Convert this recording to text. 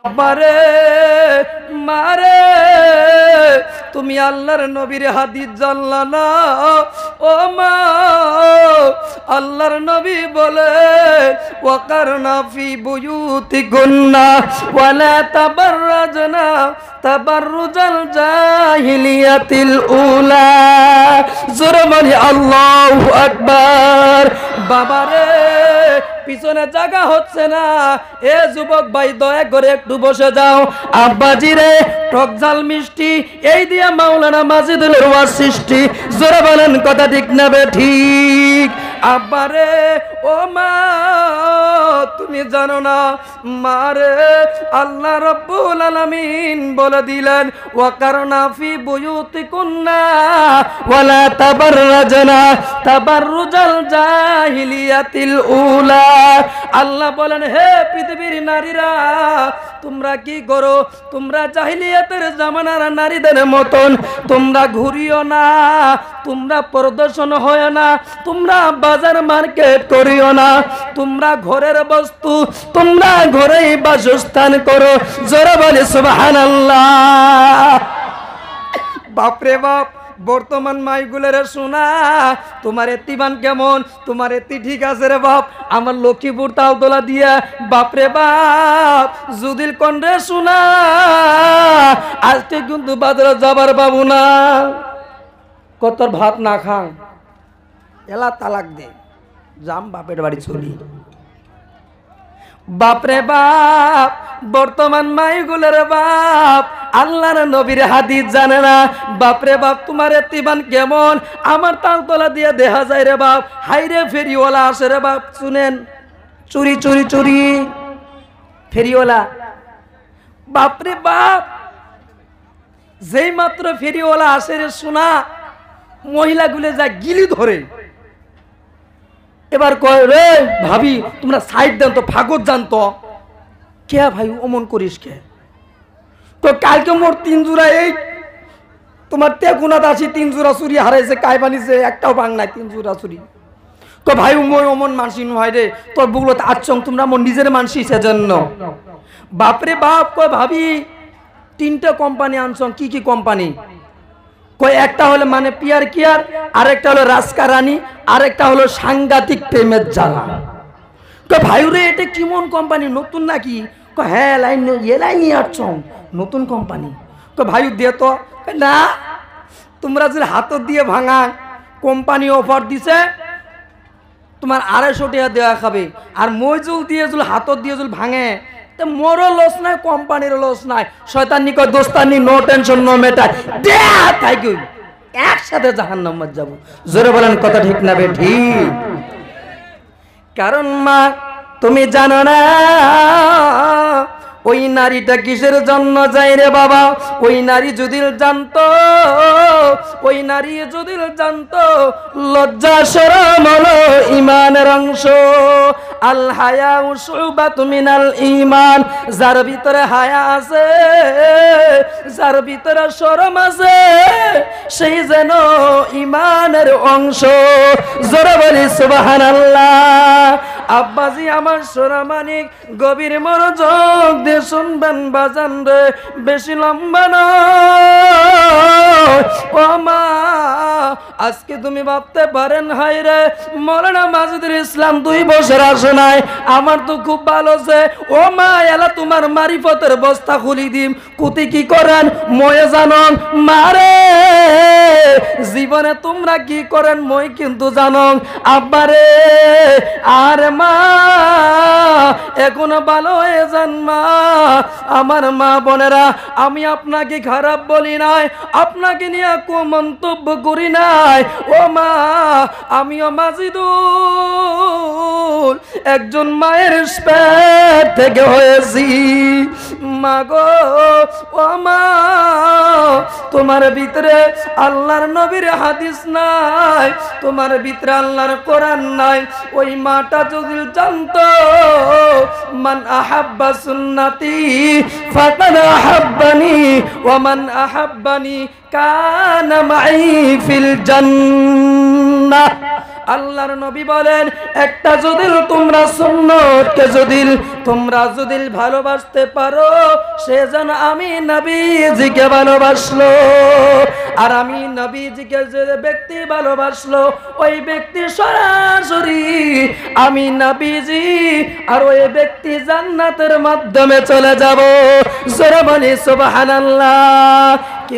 বাবারে মারে তুমি আল্লাহর নবীর হাদিস জানলা না ও মা আল্লাহর নবী বলে ওয়াকারনা ফি বুয়ুতিকুন্না ওয়ালা তাবাররাজনা তাবাররুজাল জাহিলিয়াতিল উলা জোরে বলি আল্লাহু আকবার। বাবারে পিছনে জায়গা হচ্ছে না, এ যুবক ভাই দয়া করে একটু বসে যাও। আব্বাজি রে টক ঝাল মিষ্টি এই দিয়া মাওলানা মাজিদুল ওয়াজ সৃষ্টি, জোরে বলেন কথা ঠিক না বে ঠিক? আব্বারে ও মা তুমি জানো না মারে আল্লাহ রাব্বুল আলামিন বলে দিলেন ওয়াকারনা ফি বুয়ুতিকুন্না ওয়ালা তাবাররাজনা তাবাররুজাল জাহিলিয়াতিল উলা। আল্লাহ বলেন হে পৃথিবীর নারীরা তোমরা কি করো, তোমরা জাহিলিয়াতের জামানার নারীদের মতন তোমরা ঘুরিও না, তোমরা প্রদর্শন হয় না, তোমরা বাজার মার্কেট করিও না, তোমরা ঘরের বস্তু তোমরা ঘরেই বাসস্থান করো। জোরে বলে সুবহানাল্লাহ। বাপরে বাপ বর্তমান মাইগুলের শোনা তোমার এতিবান কেমন, তোমার এতি ঠিক আছে রে বাপ, আমার লক্ষ্মীপুর তাওতলা দিয়া বাপরে বাপ যুদিল কন্ডে শোনা আজকে কিন্তু বাজারে যাবার বাবু না কত ভাত না খাং এলা তালাক দে জাম বাপের বাড়ি চলি। বাপরে বাপ বর্তমান মাইগুলের বাপ আল্লাহর নবীর হাদিস জানে না। বাপরে বাপ তোমার এতিবান কেমন আমার তালতলা দিয়ে দেখা যায় রে বাপ, হাইরে ফেরিওয়ালা আসে রে বাপ, শুনেন চুরি চুরি চুরি ফেরিওয়ালা। বাপরে বাপ যেই মাত্র ফেরিওয়ালা আসে রে শোনা মহিলাগুলো যা গিলি ধরে, এবার কয় রে ভাবি তোমরা সাইড দেন তো ফাগত জানতো কে ভাই অমন করিস কে, তো কালকে মোর 3 জোড়া এই তোমার তেগুনাত আসি 3 জোড়া চুরি হারাইছে কাই বানিছে একটাও ভাঙ নাই 3 জোড়া চুরি। তো ভাই মই অমন মানসি নয় রে তোর বুগলো আচ্ছং তোমরা মোর নিজের মানসি সেজন্য। বাপরে বাপ কয় ভাবি 3টা কোম্পানি আনছং, কি কি কোম্পানি? কয় একটা হলো মানে পিয়ার কিয়ার, আরেকটা হলো রাস্কা রানী, আরেকটা হলো সাংঘাতিক প্রেমের জ্বালা। তো ভাই রে এটা কেমন কোম্পানি নতুন নাকি? কয় হ্যাঁ লাইন নিয়ে আসছ নতুন কোম্পানি। তো ভাই দিয়ে তো না তোমরা যদি হাতত দিয়ে ভাঙা কোম্পানি অফার দিছে তোমার 250 টাকা দেওয়া খাবে, আর মজুল দিয়ে যদি হাতত দিয়ে যদি ভাঙে তো মোরও লস নাই কোম্পানিরও লস নাই, শয়তান নিকট দোস্তানি নো টেনশন নো ম্যাটার দে তাই কই একসাথে জাহান্নামে যাব। জোরে বলেন কথা ঠিক না বে ঠিক? কারণ মা তুমি জানো না ওই নারীটা কিসের জন্য যায় রে বাবা, ওই নারী যদি জানতো, ওই নারী যদি জানতো লজ্জা শরম হলো ঈমানের অংশ। আল হায়াউ শুবাতুম মিনাল ঈমান, যার ভিতরে হায়া আছে যার ভিতরে শরম আছে সেই যেন ঈমানের অংশ। জোরে বলি সুবহানাল্লাহ। আব্বাজি আমার সোনা মানিক গভীর মনোযোগ দিয়ে শুনবেন বাজান রে, বেশি লম্বা নয়। ও মা আজকে তুমি ভাবতে পারেন হাই রে মাওলানা মাজিদুল ইসলাম 2 বছর আসে নাই, আমার তো খুব ভালো আছে। ও মা এলা তোমার মারিফতের বস্তা খুলি দিম কুতি কি করেন ময়ে জানন মারে জীবনে তোমরা কি করেন মই কিন্তু জানন আব্বারে। আর মা এখনো ভালো হয়ে যান মা, আমার মা বোনেরা আমি আপনাকে খারাপ বলি নাই, আপনাকে নিয়ে কোনো মন্তব্য করি নাই। ও মা আমিও মাজিদুল একজন মায়ের পেট থেকে হয়েছি মা গো। ও মা তোমার ভিতরে আল্লাহর নবীর হাদিস নাই, তোমার ভিতরে আল্লাহর কোরআন নাই। ওই মাটা যদি জানতো মান আহাব্বা সুন্নতি ফাকাদ আহাব্বানি ওয়া মান আহাব্বানি কানা মাই ফিল জান্নাহ। আল্লাহর নবী বলেন একটা যদি তোমরা সুন্নতকে যদি ভালোবাসতে পারো সে যেন আমি নবীজিকে ভালোবাসলো, আর আমি নবীজিকে যে ব্যক্তি ভালোবাসলো ওই ব্যক্তি সরাসরি আমি নবীজি আর ওই ব্যক্তি জান্নাতের মাধ্যমে চলে যাব। জোরে বলি সুবহানাল্লাহ।